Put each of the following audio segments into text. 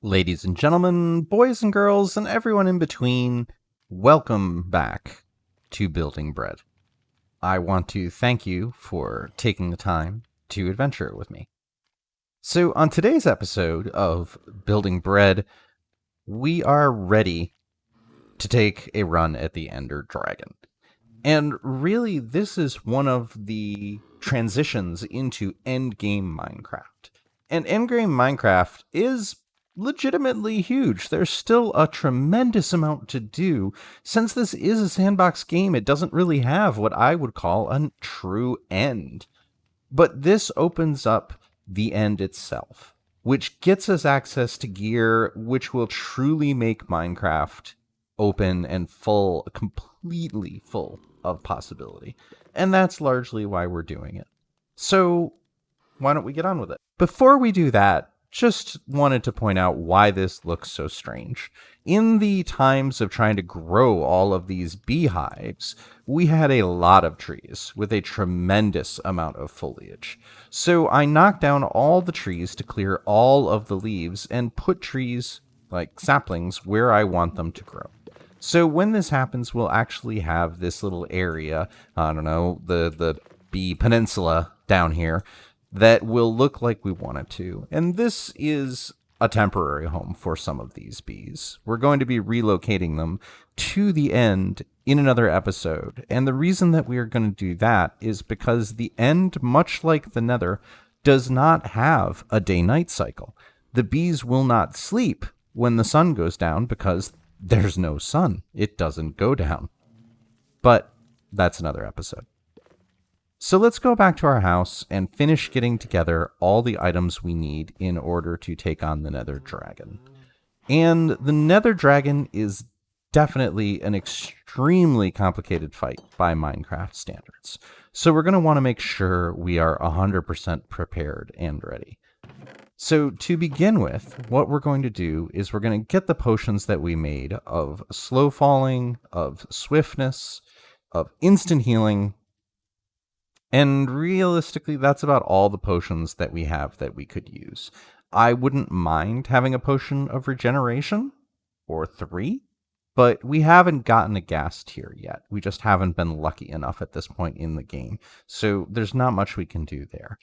Ladies and gentlemen, boys and girls, and everyone in between, welcome back to Building Bread. I want to thank you for taking the time to adventure with me. So, on today's episode of Building Bread, we are ready to take a run at the Ender Dragon. And really, this is one of the transitions into endgame Minecraft. And endgame Minecraft is legitimately huge. There's still a tremendous amount to do. Since this is a sandbox game, it doesn't really have what I would call a true end. But this opens up the end itself, which gets us access to gear which will truly make Minecraft open and full, completely full of possibility. And that's largely why we're doing it. So, why don't we get on with it? Before we do that, just wanted to point out why this looks so strange. In the times of trying to grow all of these beehives, we had a lot of trees with a tremendous amount of foliage. So I knocked down all the trees to clear all of the leaves and put trees, like saplings, where I want them to grow. So when this happens, we'll actually have this little area, I don't know, the bee peninsula down here, that will look like we want it to. And this is a temporary home for some of these bees. We're going to be relocating them to the end in another episode. And the reason that we are going to do that is because the end, much like the nether, does not have a day-night cycle. The bees will not sleep when the sun goes down because there's no sun. It doesn't go down. But that's another episode. So let's go back to our house and finish getting together all the items we need in order to take on the Nether Dragon. And the Nether Dragon is definitely an extremely complicated fight by Minecraft standards. So we're going to want to make sure we are 100% prepared and ready. So to begin with, what we're going to do is we're going to get the potions that we made of slow falling, of swiftness, of instant healing. And realistically, that's about all the potions that we have that we could use. I wouldn't mind having a potion of regeneration, or 3, but we haven't gotten a gas tier yet. We just haven't been lucky enough at this point in the game, so there's not much we can do there.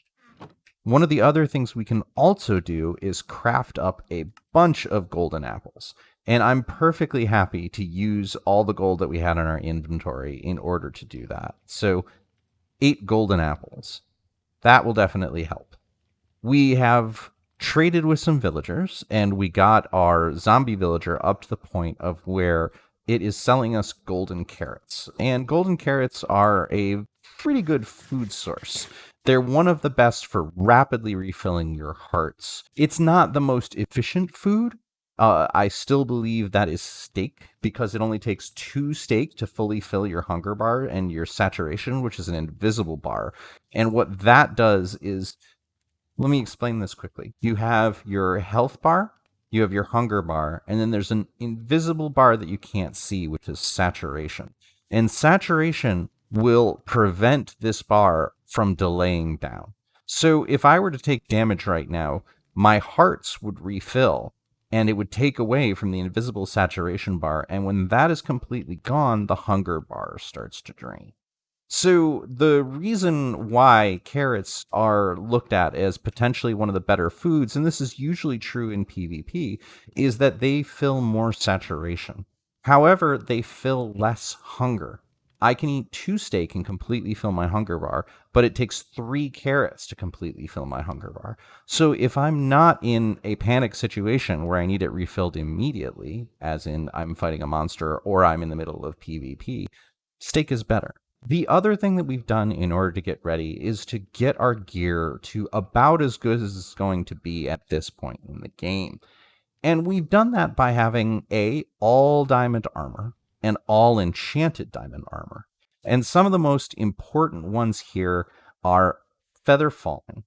One of the other things we can also do is craft up a bunch of golden apples. And I'm perfectly happy to use all the gold that we had in our inventory in order to do that. So 8 golden apples. That will definitely help. We have traded with some villagers, and we got our zombie villager up to the point of where it is selling us golden carrots. And golden carrots are a pretty good food source. They're one of the best for rapidly refilling your hearts. It's not the most efficient food. I still believe that is steak, because it only takes 2 steak to fully fill your hunger bar and your saturation, which is an invisible bar. And what that does is, let me explain this quickly. You have your health bar, you have your hunger bar, and then there's an invisible bar that you can't see, which is saturation. And saturation will prevent this bar from delaying down. So if I were to take damage right now, my hearts would refill, and it would take away from the invisible saturation bar, and when that is completely gone, the hunger bar starts to drain. So the reason why carrots are looked at as potentially one of the better foods, and this is usually true in PvP, is that they fill more saturation. However, they fill less hunger. I can eat 2 steak and completely fill my hunger bar, but it takes 3 carrots to completely fill my hunger bar. So if I'm not in a panic situation where I need it refilled immediately, as in I'm fighting a monster or I'm in the middle of PvP, steak is better. The other thing that we've done in order to get ready is to get our gear to about as good as it's going to be at this point in the game. And we've done that by having all diamond armor, and all enchanted diamond armor. And some of the most important ones here are feather falling.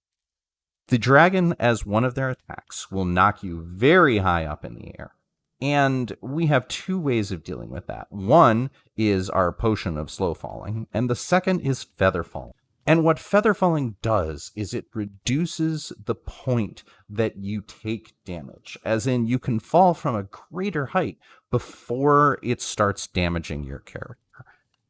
The dragon, as one of their attacks, will knock you very high up in the air. And we have 2 ways of dealing with that. One is our potion of slow falling, and the second is feather falling. And what feather falling does is it reduces the point that you take damage, as in you can fall from a greater height before it starts damaging your character.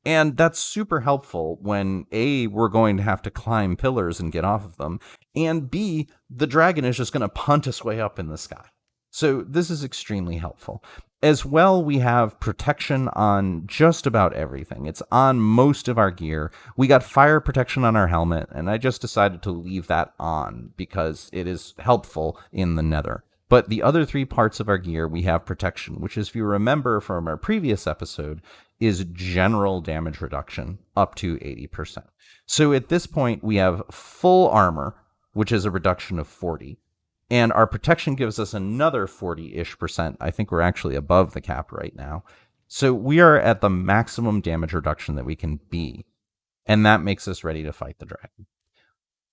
And that's super helpful when A, we're going to have to climb pillars and get off of them, and B, the dragon is just going to punt us way up in the sky. So this is extremely helpful. As well, we have protection on just about everything. It's on most of our gear. We got fire protection on our helmet, and I just decided to leave that on because it is helpful in the nether. But the other 3 parts of our gear, we have protection, which is, if you remember from our previous episode, is general damage reduction up to 80%. So at this point, we have full armor, which is a reduction of 40. And our protection gives us another 40-ish%. I think we're actually above the cap right now. So we are at the maximum damage reduction that we can be. And that makes us ready to fight the dragon.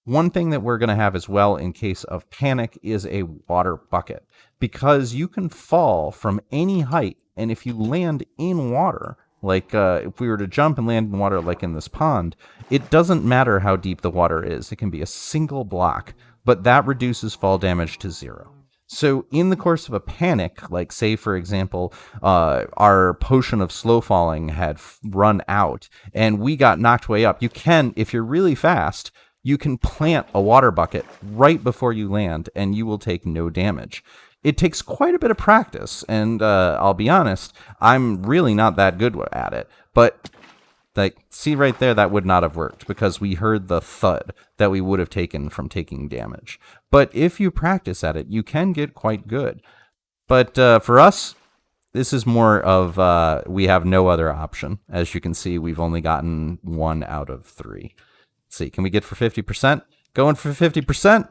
One thing that we're going to have as well in case of panic is a water bucket. Because you can fall from any height, and if you land in water, like if we were to jump and land in water like in this pond, it doesn't matter how deep the water is. It can be a single block, but that reduces fall damage to 0. So in the course of a panic, like say, for example, our potion of slow falling had run out and we got knocked way up, you can, if you're really fast, you can plant a water bucket right before you land and you will take no damage. It takes quite a bit of practice, and I'll be honest, I'm really not that good at it. But, see right there, that would not have worked, because we heard the thud that we would have taken from taking damage. But if you practice at it, you can get quite good. But for us, this is more of we have no other option. As you can see, we've only gotten 1 out of 3. Let's see, can we get for 50%? Going for 50%,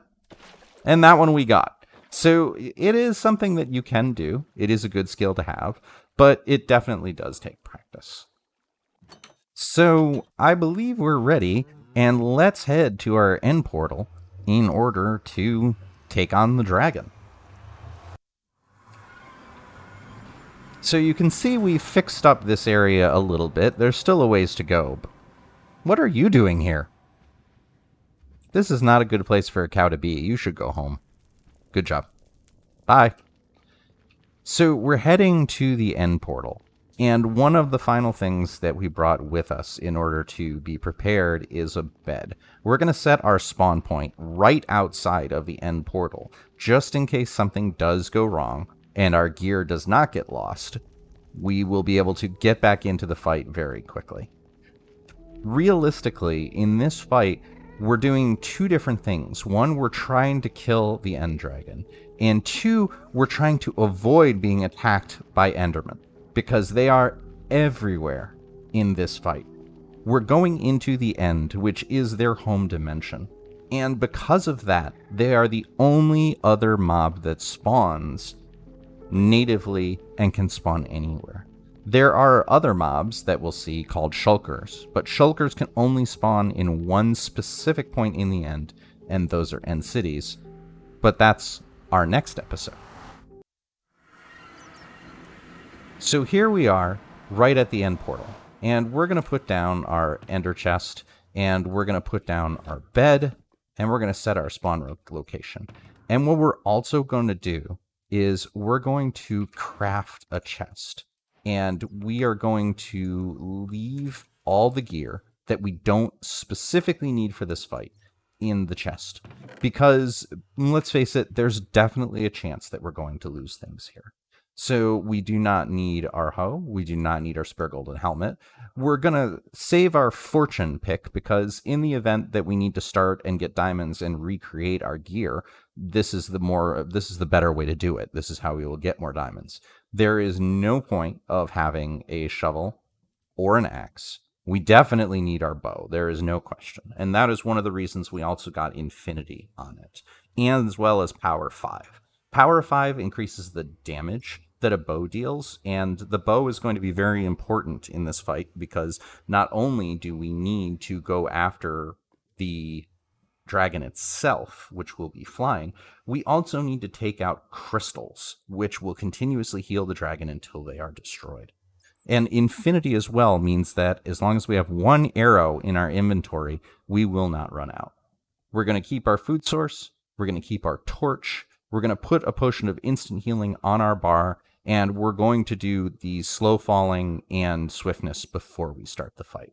and that one we got. So it is something that you can do. It is a good skill to have, but it definitely does take practice. So I believe we're ready, and let's head to our end portal in order to take on the dragon. So you can see we fixed up this area a little bit. There's still a ways to go. But what are you doing here? This is not a good place for a cow to be. You should go home. Good job. Bye. So we're heading to the end portal. And one of the final things that we brought with us in order to be prepared is a bed. We're going to set our spawn point right outside of the end portal, just in case something does go wrong and our gear does not get lost. We will be able to get back into the fight very quickly. Realistically, in this fight, we're doing 2 different things. 1, we're trying to kill the end dragon. And 2, we're trying to avoid being attacked by endermen, because they are everywhere in this fight. We're going into the end, which is their home dimension. And because of that, they are the only other mob that spawns natively and can spawn anywhere. There are other mobs that we'll see called shulkers, but shulkers can only spawn in one specific point in the end, and those are end cities. But that's our next episode. So here we are, right at the end portal, and we're going to put down our ender chest, and we're going to put down our bed, and we're going to set our spawn location. And what we're also going to do is we're going to craft a chest. And we are going to leave all the gear that we don't specifically need for this fight in the chest. Because, let's face it, there's definitely a chance that we're going to lose things here. So we do not need our hoe. We do not need our spare golden helmet. We're going to save our fortune pick, because in the event that we need to start and get diamonds and recreate our gear, this is the better way to do it. This is how we will get more diamonds. There is no point of having a shovel or an axe. We definitely need our bow. There is no question. And that is one of the reasons we also got infinity on it, and as well as power 5. Power 5 increases the damage that a bow deals, and the bow is going to be very important in this fight, because not only do we need to go after the dragon itself, which will be flying, we also need to take out crystals, which will continuously heal the dragon until they are destroyed. And infinity as well means that as long as we have one arrow in our inventory, we will not run out. We're going to keep our food source. We're going to keep our torch. We're going to put a potion of instant healing on our bar. And we're going to do the slow falling and swiftness before we start the fight.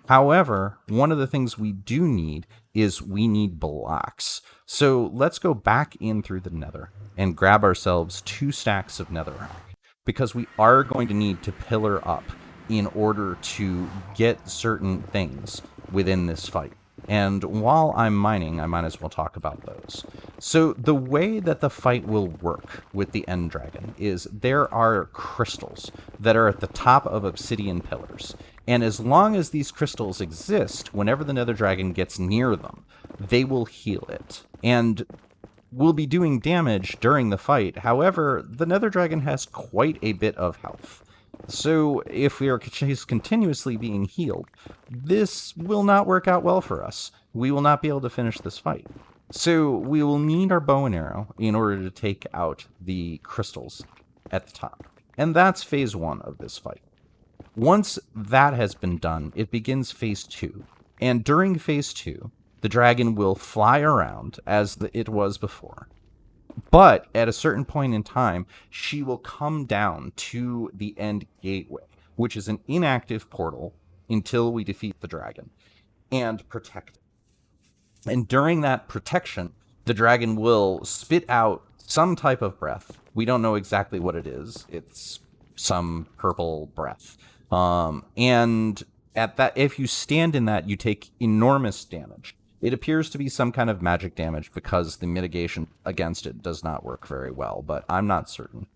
However, one of the things we do need is we need blocks. So let's go back in through the nether and grab ourselves 2 stacks of netherrack, because we are going to need to pillar up in order to get certain things within this fight. And while I'm mining, I might as well talk about those. So the way that the fight will work with the End Dragon is there are crystals that are at the top of obsidian pillars. And as long as these crystals exist, whenever the Nether Dragon gets near them, they will heal it. And will be doing damage during the fight. However, the Nether Dragon has quite a bit of health. So if we are just continuously being healed, this will not work out well for us. We will not be able to finish this fight. So we will need our bow and arrow in order to take out the crystals at the top. And that's phase 1 of this fight. Once that has been done, it begins phase 2. And during phase 2, the dragon will fly around as it was before. But at a certain point in time, she will come down to the end gateway, which is an inactive portal until we defeat the dragon, and protect it. And during that protection, the dragon will spit out some type of breath. We don't know exactly what it is. It's some purple breath. And at that, if you stand in that, you take enormous damage. It appears to be some kind of magic damage because the mitigation against it does not work very well, but I'm not certain.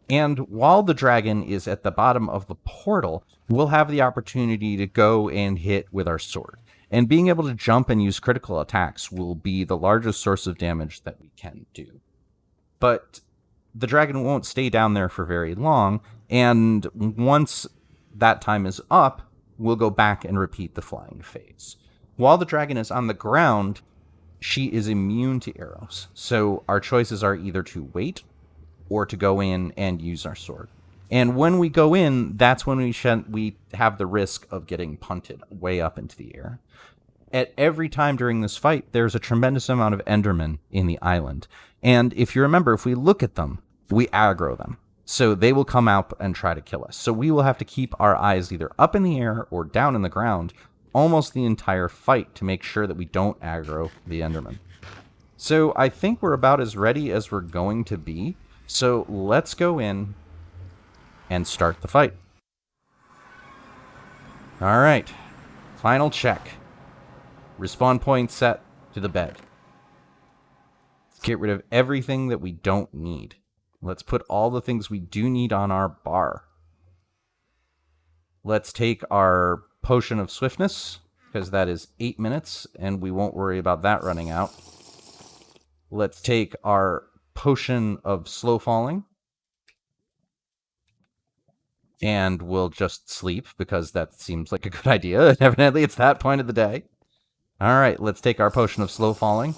And while the dragon is at the bottom of the portal, we'll have the opportunity to go and hit with our sword. And being able to jump and use critical attacks will be the largest source of damage that we can do. But the dragon won't stay down there for very long, and once that time is up, we'll go back and repeat the flying phase. While the dragon is on the ground, she is immune to arrows. So our choices are either to wait or to go in and use our sword. And when we go in, that's when we have the risk of getting punted way up into the air. At every time during this fight, there's a tremendous amount of Endermen in the island. And if you remember, if we look at them, we aggro them. So they will come out and try to kill us. So we will have to keep our eyes either up in the air or down in the ground almost the entire fight to make sure that we don't aggro the Enderman. So I think we're about as ready as we're going to be. So let's go in and start the fight. All right. Final check. Respawn point set to the bed. Let's get rid of everything that we don't need. Let's put all the things we do need on our bar. Let's take our potion of swiftness, because that is 8 minutes, and we won't worry about that running out. Let's take our potion of slow falling, and we'll just sleep, because that seems like a good idea, and evidently it's that point of the day. Alright, let's take our potion of slow falling,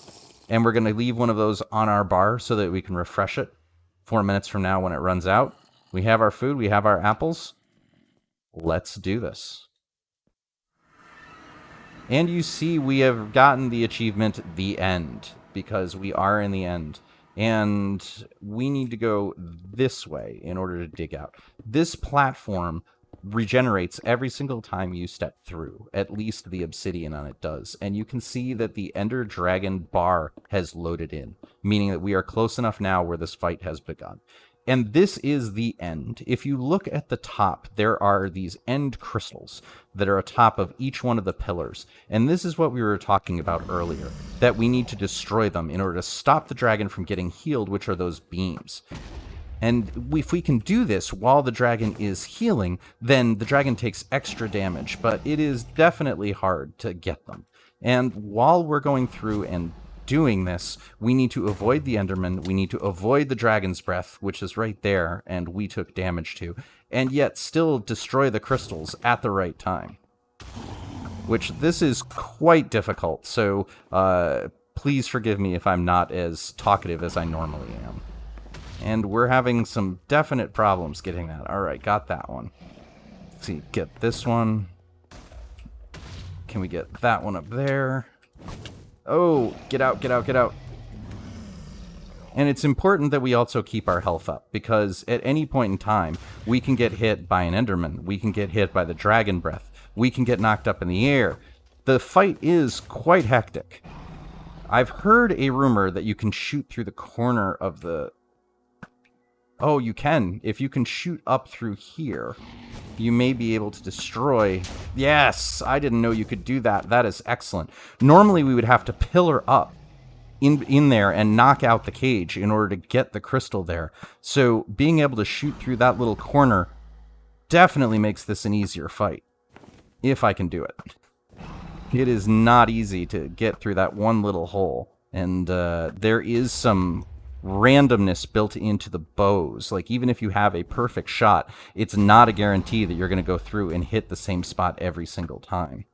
and we're going to leave one of those on our bar so that we can refresh it 4 minutes from now when it runs out. We have our food, we have our apples. Let's do this. And you see we have gotten the achievement, The End, because we are in the end. And we need to go this way in order to dig out. This platform regenerates every single time you step through. At least the obsidian on it does. And you can see that the Ender Dragon bar has loaded in, meaning that we are close enough now where this fight has begun. And this is the end. If you look at the top, there are these end crystals that are atop of each one of the pillars. And this is what we were talking about earlier, that we need to destroy them in order to stop the dragon from getting healed, which are those beams. And if we can do this while the dragon is healing, then the dragon takes extra damage, but it is definitely hard to get them. And while we're going through and doing this, we need to avoid the Enderman, we need to avoid the dragon's breath, which is right there, and we took damage to, and yet still destroy the crystals at the right time. Which, this is quite difficult, so please forgive me if I'm not as talkative as I normally am. And we're having some definite problems getting that. Alright, got that one. Let's see, get this one. Can we get that one up there? Oh, get out, get out, get out. And it's important that we also keep our health up, because at any point in time, we can get hit by an Enderman. We can get hit by the dragon breath. We can get knocked up in the air. The fight is quite hectic. I've heard a rumor that you can shoot through the corner of the... Oh, you can. If you can shoot up through here, you may be able to destroy... Yes! I didn't know you could do that. That is excellent. Normally, we would have to pillar up in there and knock out the cage in order to get the crystal there. So being able to shoot through that little corner definitely makes this an easier fight. If I can do it. It is not easy to get through that one little hole. And there is some randomness built into the bows. Like, even if you have a perfect shot, it's not a guarantee that you're going to go through and hit the same spot every single time.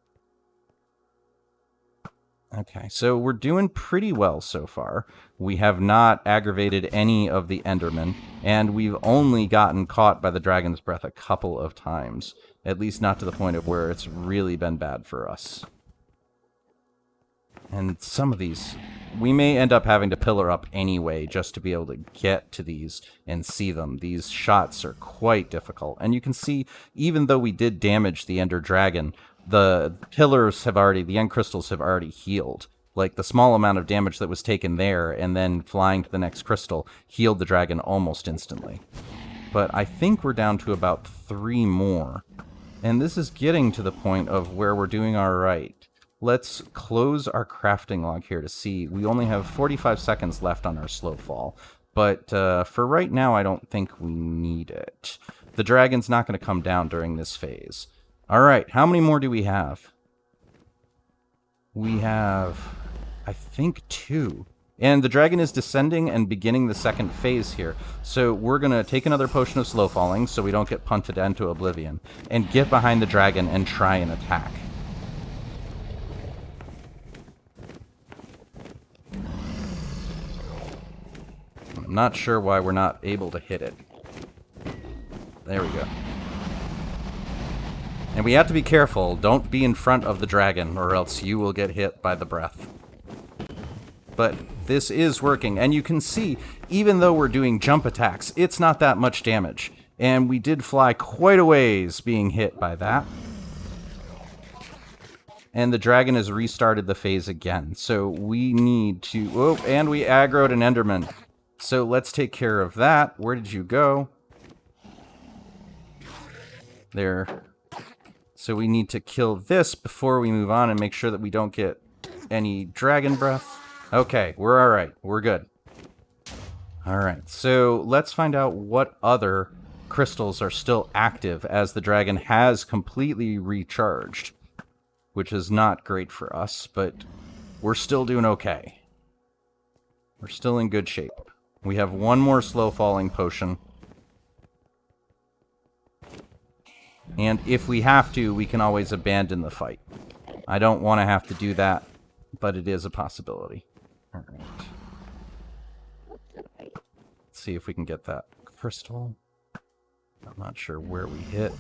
Okay, so we're doing pretty well so far. We have not aggravated any of the Endermen, and we've only gotten caught by the Dragon's Breath a couple of times. At least not to the point of where it's really been bad for us. And some of these, we may end up having to pillar up anyway just to be able to get to these and see them. These shots are quite difficult. And you can see, even though we did damage the Ender Dragon, the pillars have already, the end crystals have already healed. Like, the small amount of damage that was taken there and then flying to the next crystal healed the dragon almost instantly. But I think we're down to about 3 more. And this is getting to the point of where we're doing all right. Let's close our crafting log here to see. We only have 45 seconds left on our slow fall. But for right now, I don't think we need it. The dragon's not going to come down during this phase. All right, how many more do we have? We have, I think, 2. And the dragon is descending and beginning the second phase here. So we're going to take another potion of slow falling so we don't get punted into oblivion. And get behind the dragon and try and attack. I'm not sure why we're not able to hit it. There we go. And we have to be careful. Don't be in front of the dragon, or else you will get hit by the breath. But this is working. And you can see, even though we're doing jump attacks, it's not that much damage. And we did fly quite a ways being hit by that. And the dragon has restarted the phase again. So we need to... Oh, and we aggroed an Enderman. So let's take care of that. Where did you go? There. So we need to kill this before we move on and make sure that we don't get any dragon breath. Okay, we're all right. We're good. All right, so let's find out what other crystals are still active as the dragon has completely recharged, which is not great for us, but we're still doing okay. We're still in good shape. We have 1 more slow falling potion. And if we have to, we can always abandon the fight. I don't want to have to do that, but it is a possibility. All right. Let's see if we can get that crystal. I'm not sure where we hit.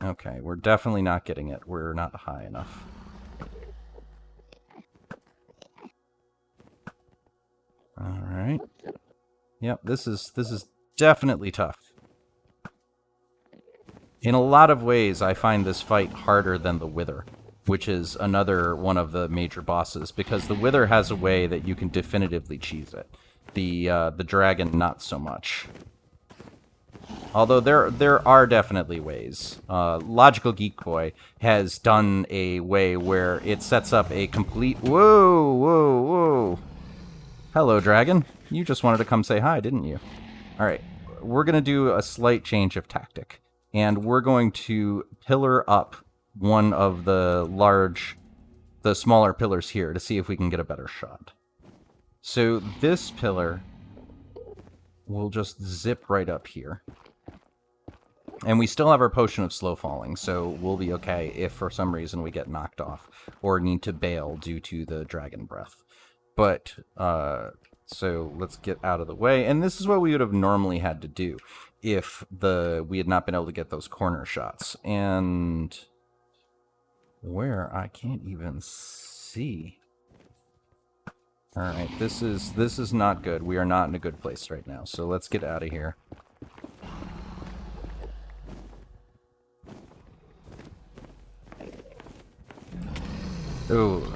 Okay, we're definitely not getting it. We're not high enough. All right. Yep, this is definitely tough. In a lot of ways, I find this fight harder than the Wither, which is another one of the major bosses, because the Wither has a way that you can definitively cheese it. The dragon, not so much. Although there are definitely ways. Logical Geek Boy has done a way where it sets up a complete... Whoa, whoa, whoa. Hello, dragon. You just wanted to come say hi, didn't you? All right, we're going to do a slight change of tactic. And we're going to pillar up one of the smaller pillars here to see if we can get a better shot. So this pillar will just zip right up here. And we still have our potion of slow falling, so we'll be okay if for some reason we get knocked off or need to bail due to the dragon breath. But, so let's get out of the way. And this is what we would have normally had to do. if we had not been able to get those corner shots. And where I can't even see. All right, this is not good. We are not in a good place right now. So let's get out of here. Ooh.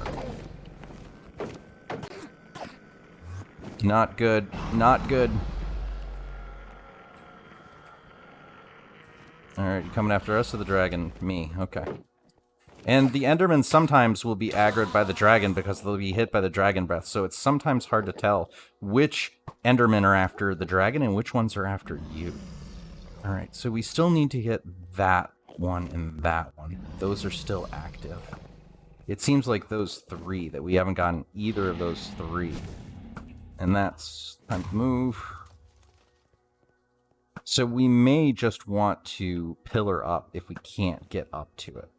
Not good. Not good. Alright, you coming after us or the dragon? Me. Okay. And the Endermen sometimes will be aggroed by the dragon because they'll be hit by the dragon breath, so it's sometimes hard to tell which Endermen are after the dragon and which ones are after you. Alright, so we still need to hit that one and that one. Those are still active. It seems like those three, that we haven't gotten either of those three. And that's time to move. So we may just want to pillar up if we can't get up to it.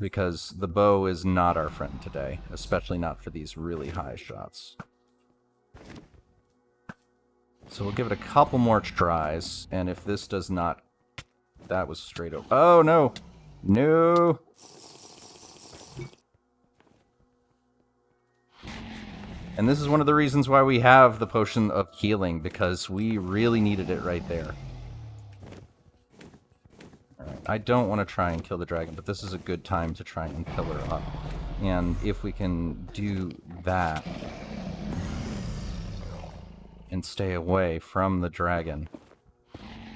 Because the bow is not our friend today, especially not for these really high shots. So we'll give it a couple more tries, and if this does not... That was straight up. Oh, no! No! And this is one of the reasons why we have the potion of healing, because we really needed it right there. Alright, I don't want to try and kill the dragon, but this is a good time to try and pillar up. And if we can do that and stay away from the dragon.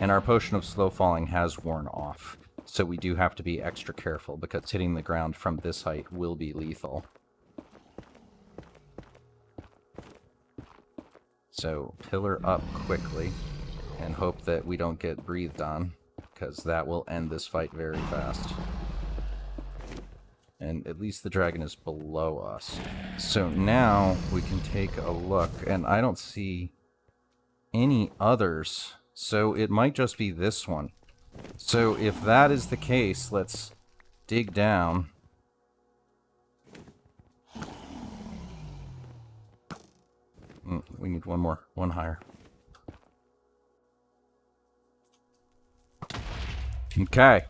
And our potion of slow falling has worn off, so we do have to be extra careful, because hitting the ground from this height will be lethal. So, pillar up quickly, and hope that we don't get breathed on, because that will end this fight very fast. And at least the dragon is below us. So now we can take a look, and I don't see any others, so it might just be this one. So if that is the case, let's dig down. We need one more, one higher. Okay.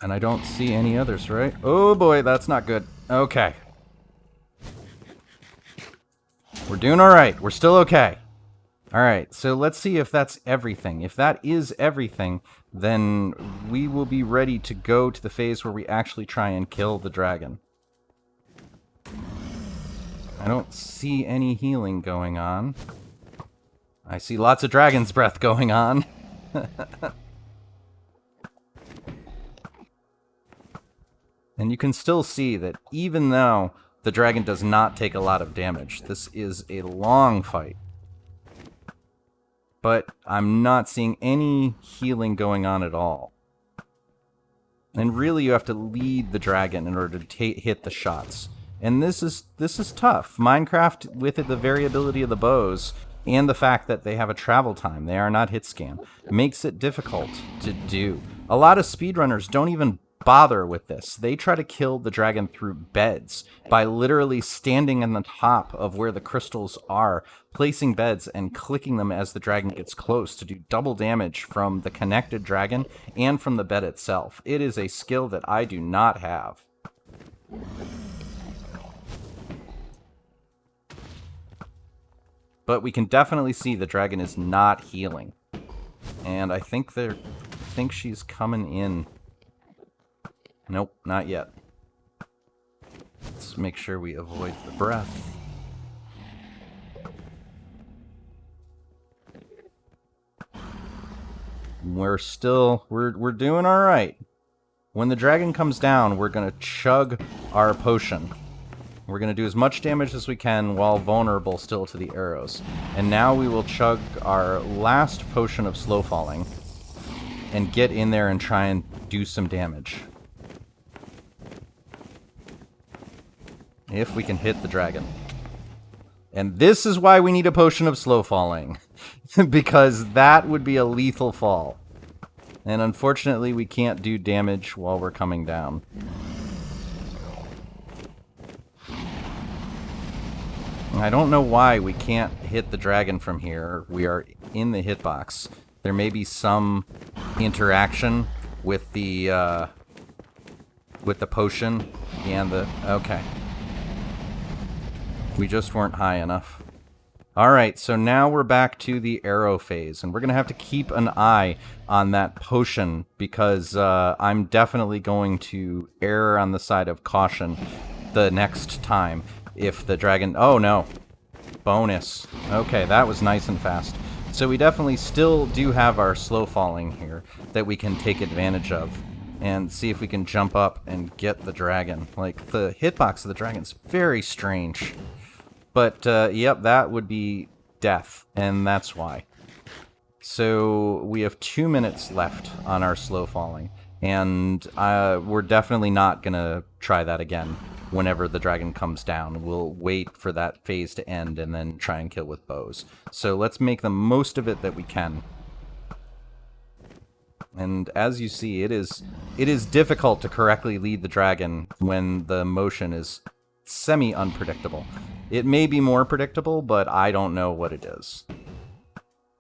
And I don't see any others, right? Oh boy, that's not good. Okay. We're doing alright. We're still okay. Alright, so let's see if that's everything. If that is everything, then we will be ready to go to the phase where we actually try and kill the dragon. I don't see any healing going on. I see lots of dragon's breath going on. And you can still see that even though the dragon does not take a lot of damage, this is a long fight. But I'm not seeing any healing going on at all. And really you have to lead the dragon in order to hit the shots. And this is tough. Minecraft, with the variability of the bows, and the fact that they have a travel time, they are not hit scan, makes it difficult to do. A lot of speedrunners don't even bother with this. They try to kill the dragon through beds by literally standing on the top of where the crystals are, placing beds and clicking them as the dragon gets close to do double damage from the connected dragon and from the bed itself. It is a skill that I do not have. But we can definitely see the dragon is not healing. And I think she's coming in. Nope, not yet. Let's make sure we avoid the breath. We're doing alright. When the dragon comes down, we're gonna chug our potion. We're going to do as much damage as we can while vulnerable still to the arrows. And now we will chug our last potion of slow falling and get in there and try and do some damage. If we can hit the dragon. And this is why we need a potion of slow falling. Because that would be a lethal fall. And unfortunately we can't do damage while we're coming down. I don't know why we can't hit the dragon from here. We are in the hitbox. There may be some interaction with the potion and the... Okay. We just weren't high enough. Alright, so now we're back to the arrow phase, and we're going to have to keep an eye on that potion, because I'm definitely going to err on the side of caution the next time if the dragon... Oh, no. Bonus. Okay, that was nice and fast. So we definitely still do have our slow falling here that we can take advantage of and see if we can jump up and get the dragon. Like, the hitbox of the dragon's very strange. But, yep, that would be death, and that's why. So we have 2 minutes left on our slow falling, and we're definitely not going to try that again whenever the dragon comes down. We'll wait for that phase to end and then try and kill with bows. So let's make the most of it that we can. And as you see, it is difficult to correctly lead the dragon when the motion is semi-unpredictable. It may be more predictable, but I don't know what it is.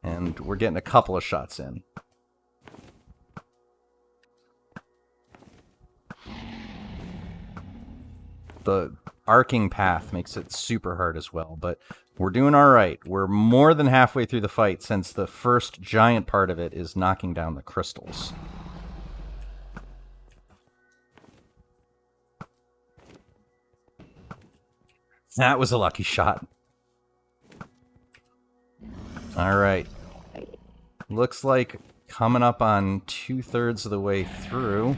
And we're getting a couple of shots in. The arcing path makes it super hard as well, but we're doing alright. We're more than halfway through the fight, since the first giant part of it is knocking down the crystals. That was a lucky shot. Alright. Looks like coming up on 2/3 of the way through.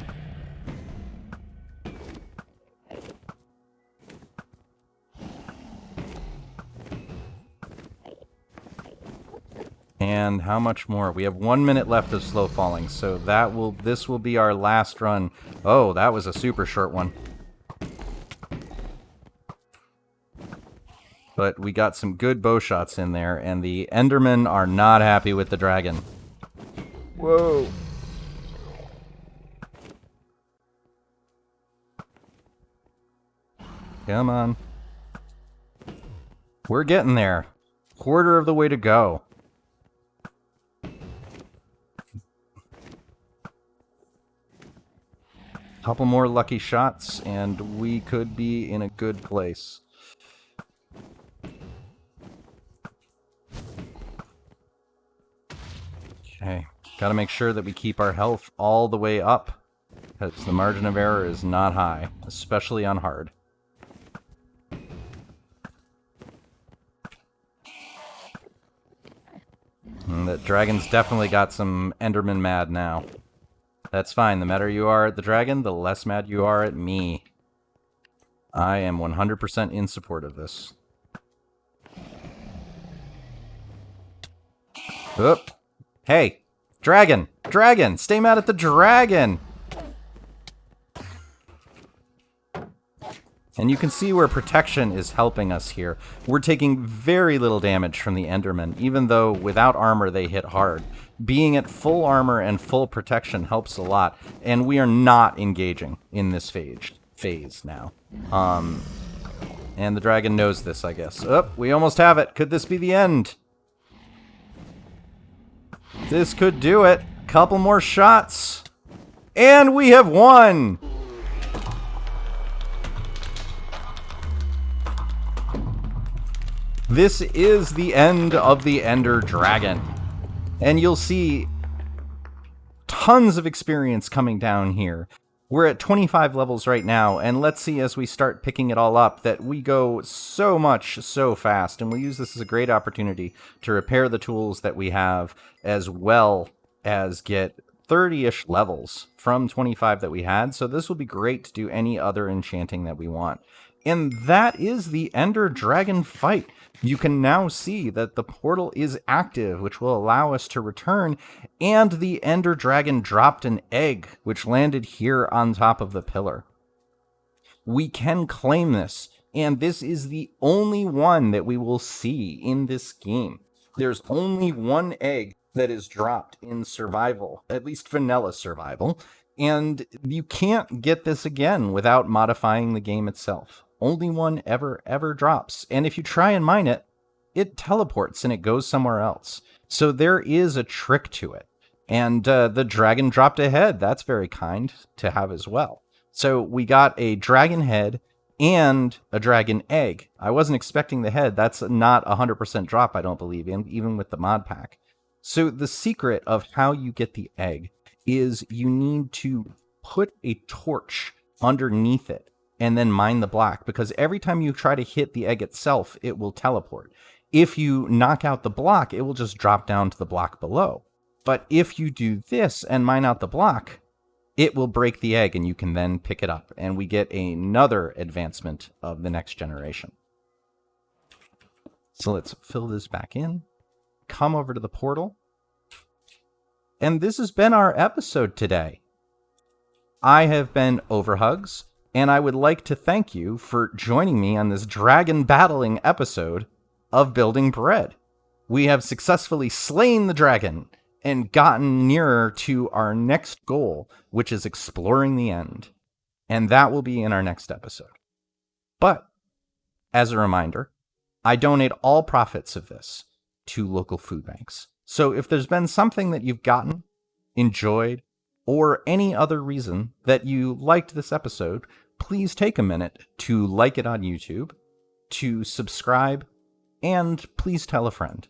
And how much more? We have 1 minute left of slow falling, so this will be our last run. Oh, that was a super short one. But we got some good bow shots in there, and the Endermen are not happy with the dragon. Whoa. Come on. We're getting there. Quarter of the way to go. Couple more lucky shots, and we could be in a good place. Okay, gotta make sure that we keep our health all the way up, because the margin of error is not high, especially on hard. And that dragon's definitely got some Enderman mad now. That's fine, the madder you are at the dragon, the less mad you are at me. I am 100% in support of this. Oop. Hey, dragon! Dragon! Stay mad at the dragon! And you can see where protection is helping us here. We're taking very little damage from the Endermen, even though without armor they hit hard. Being at full armor and full protection helps a lot, and we are not engaging in this phase now. And the dragon knows this, I guess. Oh, we almost have it. Could this be the end? This could do it. Couple more shots. And we have won! This is the end of the Ender Dragon. And you'll see tons of experience coming down here. We're at 25 levels right now, and let's see as we start picking it all up that we go so much so fast, and we'll use this as a great opportunity to repair the tools that we have, as well as get 30-ish levels from 25 that we had, so this will be great to do any other enchanting that we want. And that is the Ender Dragon fight. You can now see that the portal is active, which will allow us to return, and the Ender Dragon dropped an egg, which landed here on top of the pillar. We can claim this, and this is the only one that we will see in this game. There's only one egg that is dropped in survival, at least vanilla survival, and you can't get this again without modifying the game itself. only one ever drops. And if you try and mine it, it teleports and it goes somewhere else. So there is a trick to it. And the dragon dropped a head. That's very kind to have as well. So we got a dragon head and a dragon egg. I wasn't expecting the head. That's not 100% drop, I don't believe, even with the mod pack. So the secret of how you get the egg is you need to put a torch underneath it and then mine the block, because every time you try to hit the egg itself, it will teleport. If you knock out the block, it will just drop down to the block below. But if you do this and mine out the block, it will break the egg and you can then pick it up. And we get another advancement of the next generation. So let's fill this back in. Come over to the portal. And this has been our episode today. I have been OverHugs, and I would like to thank you for joining me on this dragon battling episode of Building Bread. We have successfully slain the dragon and gotten nearer to our next goal, which is exploring the end. And that will be in our next episode. But, as a reminder, I donate all profits of this to local food banks. So if there's been something that you've gotten, enjoyed, or any other reason that you liked this episode, please take a minute to like it on YouTube, to subscribe, and please tell a friend.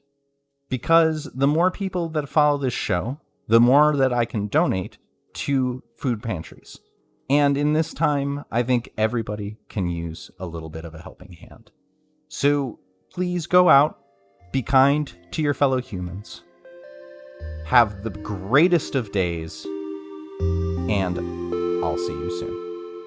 Because the more people that follow this show, the more that I can donate to food pantries. And in this time, I think everybody can use a little bit of a helping hand. So please go out, be kind to your fellow humans, have the greatest of days, and I'll see you soon.